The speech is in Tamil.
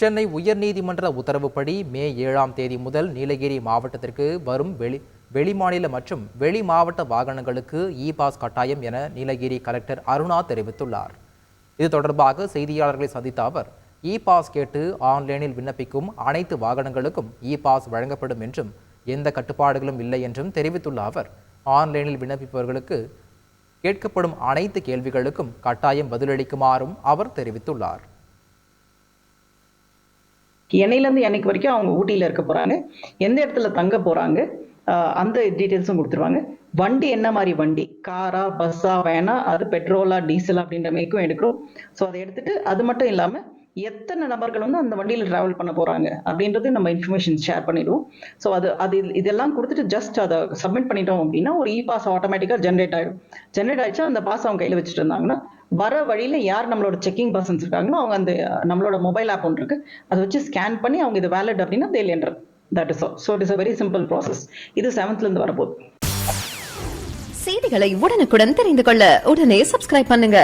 சென்னை உயர்நீதிமன்ற உத்தரவுப்படி மே 7ஆம் தேதி முதல் நீலகிரி மாவட்டத்திற்கு வரும் வெளிமாநில மற்றும் வெளி மாவட்ட வாகனங்களுக்கு பாஸ் கட்டாயம் என நீலகிரி கலெக்டர் அருணா தெரிவித்துள்ளார். இது தொடர்பாக செய்தியாளர்களை சந்தித்த அவர், பாஸ் கேட்டு ஆன்லைனில் விண்ணப்பிக்கும் அனைத்து வாகனங்களுக்கும் பாஸ் வழங்கப்படும் என்றும் எந்த கட்டுப்பாடுகளும் இல்லை என்றும் தெரிவித்துள்ள அவர், ஆன்லைனில் விண்ணப்பிப்பவர்களுக்கு கேட்கப்படும் அனைத்து கேள்விகளுக்கும் கட்டாயம் பதிலளிக்குமாறும் அவர் தெரிவித்துள்ளார். என்னையிலேருந்து என்னைக்கு வரைக்கும் அவங்க ஊட்டியில் இருக்க போகிறாங்க, எந்த இடத்துல தங்க போகிறாங்க, அந்த டீட்டெயில்ஸும் கொடுத்துருவாங்க. வண்டி என்ன மாதிரி வண்டி, காரா பஸ்ஸா வேனா, அது பெட்ரோலா டீசல் அப்படின்ற மாதிரிக்கும் எடுக்கிறோம். ஸோ அதை எடுத்துட்டு அது மட்டும் இல்லாமல் எத்தனை நபர்கள் வந்து அந்த வண்டியில் ட்ராவல் பண்ண போகிறாங்க அப்படின்றது நம்ம இன்ஃபர்மேஷன் ஷேர் பண்ணிடுவோம். ஸோ அது இதெல்லாம் கொடுத்துட்டு ஜஸ்ட் அதை சப்மிட் பண்ணிட்டோம் அப்படின்னா ஒரு பாஸ் ஆட்டோமேட்டிக்காக ஜென்ரேட் ஆகிடும். ஜென்ரேட் ஆகிடுச்சா அந்த பாஸ் அவங்க கையில் வச்சுட்டு இருந்தாங்கன்னா வர வழியில் யார் நம்மளோட செக்கிங் பர்சன்ஸ் இருக்காங்களோ அவங்க அந்த நம்மளோட மொபைல் ஆப் ஒன்று இருக்கு, அதை வச்சு ஸ்கேன் பண்ணி அவங்க இது வேலிட் அப்படின்னா தேல் enter. That is all. So it is a very simple process. இது 7th வரப்போகுது. செய்திகளை உடனுக்குடன் தெரிந்து கொள்ள உடனே சப்ஸ்கிரைப் பண்ணுங்க.